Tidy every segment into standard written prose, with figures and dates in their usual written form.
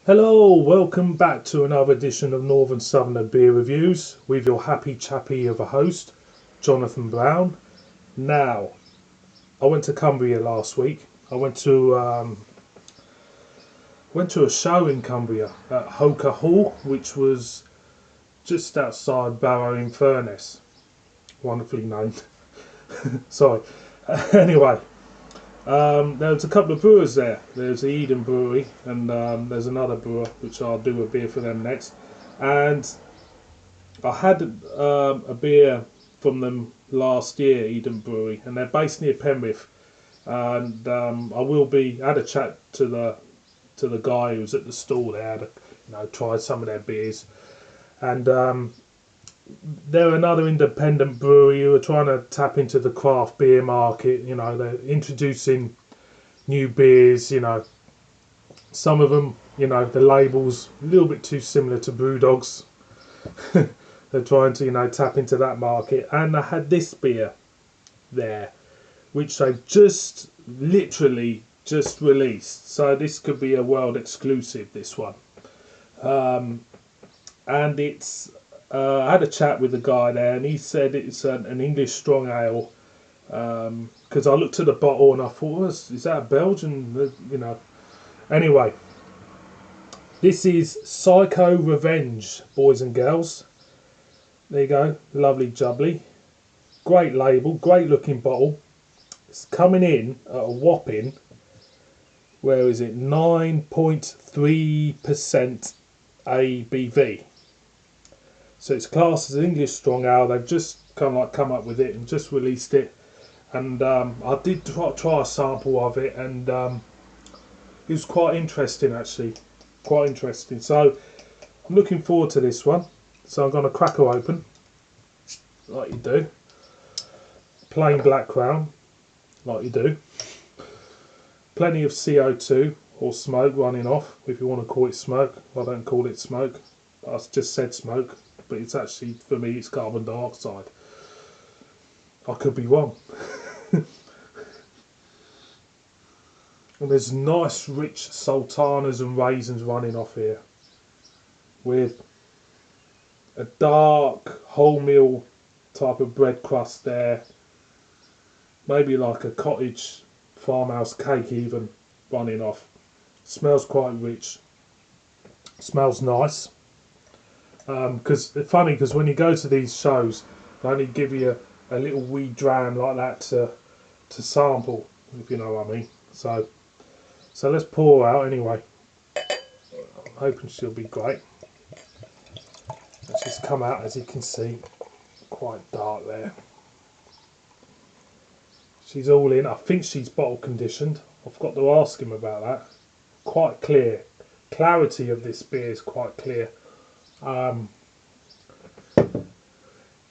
Hello, welcome back to another edition of Northern Southerner Beer Reviews with your happy chappy of a host, Jonathan Brown. Now, I went to Cumbria last week. I went to a show in Cumbria at Hoka Hall, which was just outside Barrow-in-Furness. Wonderfully named. Sorry. Anyway, there was a couple of brewers there. There's the Eden Brewery and there's another brewer which I'll do a beer for them next. And I had a beer from them last year, Eden Brewery, and they're based near Penrith. And I had a chat to the guy who was at the stall there, tried some of their beers, and they're another independent brewery who are trying to tap into the craft beer market. They're introducing new beers. Some of them, the label's a little bit too similar to Brewdog's. They're trying to, tap into that market. And I had this beer there, which they've just literally just released. So this could be a world exclusive, this one. And it's I had a chat with the guy there, and he said it's an English strong ale. Because I looked at the bottle and I thought, is that a Belgian? Anyway, this is Psycho Revenge, boys and girls. There you go, lovely jubbly. Great label, great looking bottle. It's coming in at a whopping, where is it, 9.3% ABV. So it's classed as an English strong ale. They've just kind of come up with it and just released it. And I did try a sample of it, and it was quite interesting actually. Quite interesting. So I'm looking forward to this one. So I'm going to crack her open, like you do. Plain black crown, like you do. Plenty of CO2 or smoke running off, if you want to call it smoke. I don't call it smoke. I just said smoke, but it's actually, for me, it's carbon dioxide. I could be wrong. And there's nice rich sultanas and raisins running off here, with a dark wholemeal type of bread crust there, maybe like a cottage farmhouse cake even running off. Smells quite rich, smells nice. Because it's funny, because when you go to these shows, they only give you a little wee dram like that to sample, if you know what I mean. So let's pour her out anyway. I'm hoping she'll be great. Let's just come out, as you can see, quite dark there. She's all in. I think she's bottle conditioned. I forgot to ask him about that. Quite clear. Clarity of this beer is quite clear.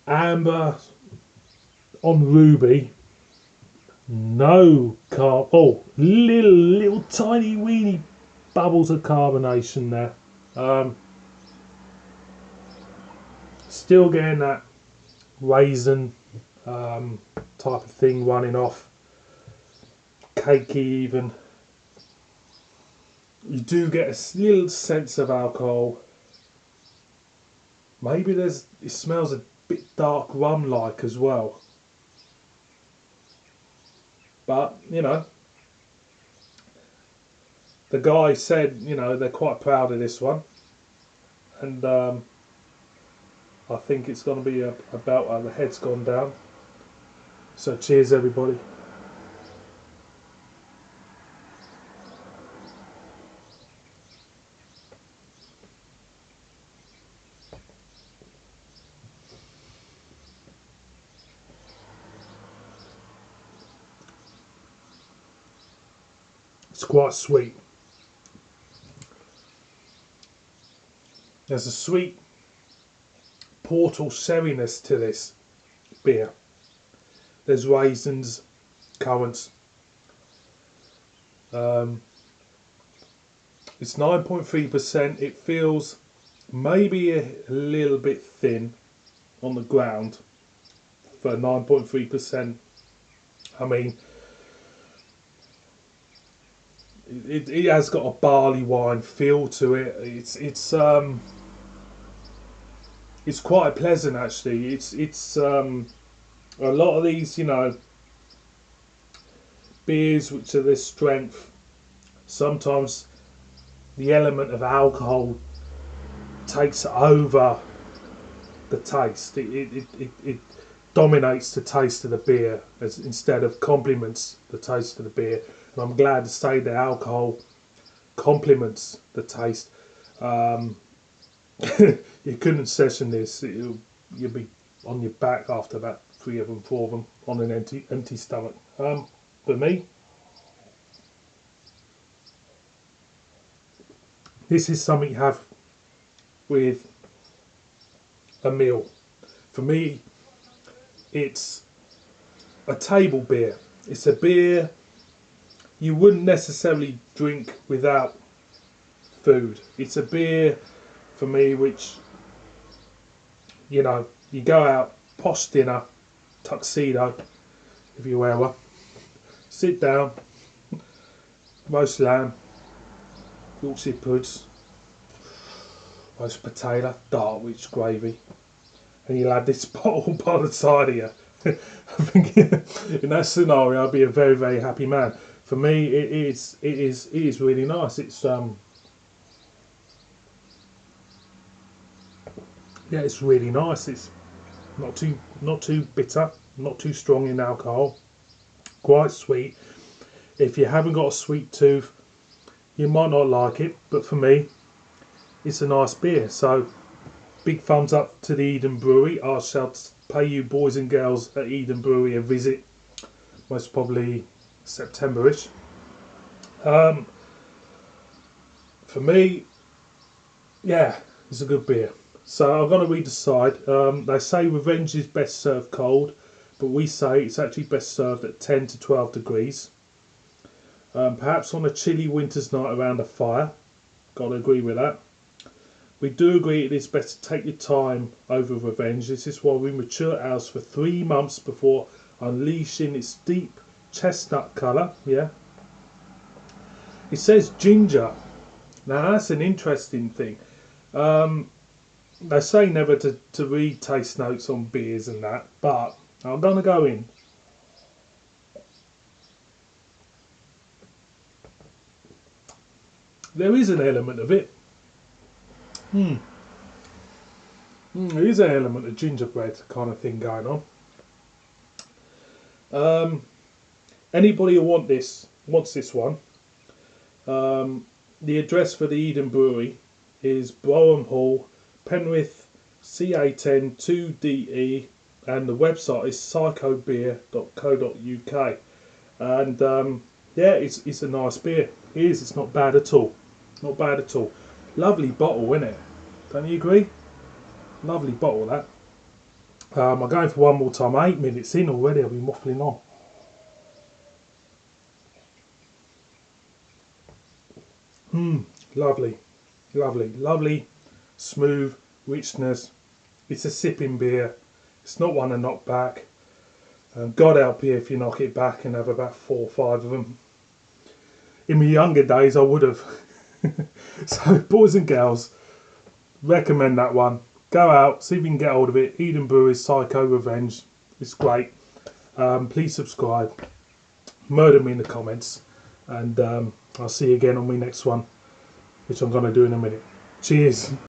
Amber on ruby. No carb. Oh, little tiny weeny bubbles of carbonation there. Still getting that raisin type of thing running off. Cakey even. You do get a little sense of alcohol. Maybe it smells a bit dark rum like as well. But, the guy said, they're quite proud of this one. And I think it's going to be about the head's gone down. So cheers everybody. It's quite sweet. There's a sweet portal sherryness to this beer. There's raisins, currants. It's 9.3%. It feels maybe a little bit thin on the ground for 9.3%. I mean, It has got a barley wine feel to it. It's quite pleasant actually. It's a lot of these, you know, beers which are this strength. Sometimes the element of alcohol takes over the taste. It dominates the taste of the beer as instead of complements the taste of the beer. And I'm glad to say that alcohol complements the taste. Um, you couldn't session this; you'd be on your back after about 3 of them, 4 of them on an empty stomach. For me, this is something you have with a meal. For me, it's a table beer. It's a beer you wouldn't necessarily drink without food. It's a beer for me which, you know, you go out, posh dinner, tuxedo, if you wear one, sit down, roast lamb, Yorkshire puds, roast potato, Dartwich gravy, and you'll have this bottle by the side of you. I think in that scenario I'd be a very, very happy man. For me, it is really nice. It's yeah, it's really nice. It's not too bitter, not too strong in alcohol, quite sweet. If you haven't got a sweet tooth, you might not like it, but for me, it's a nice beer. So, big thumbs up to the Eden Brewery. I shall pay you boys and girls at Eden Brewery a visit, most probably September-ish. Um, for me, yeah, it's a good beer. So I'm going to read the side. They say Revenge is best served cold, but we say it's actually best served at 10 to 12 degrees. Perhaps on a chilly winter's night around a fire. Got to agree with that. We do agree it is best to take your time over Revenge. This is why we mature ours for 3 months before unleashing its deep chestnut colour. Yeah. It says ginger. Now that's an interesting thing. They say never to read taste notes on beers and that, but I'm going to go in. There is an element of it. There is an element of gingerbread kind of thing going on. Anybody who wants this one, the address for the Eden Brewery is Brougham Hall, Penrith, CA10 2DE, and the website is psychobeer.co.uk. And yeah, it's a nice beer. It is. It's not bad at all. Not bad at all. Lovely bottle, isn't it? Don't you agree? Lovely bottle that. I'm going for one more time. 8 minutes in already. I've been waffling on. Lovely, lovely, lovely, smooth richness. It's a sipping beer. It's not one to knock back. God help you if you knock it back and have about 4 or 5 of them. In my younger days, I would have. So, boys and girls, recommend that one. Go out, see if you can get hold of it. Eden Brewery's Psycho Revenge. It's great. Please subscribe. Murder me in the comments. And I'll see you again on my next one, which I'm going to do in a minute. Cheers.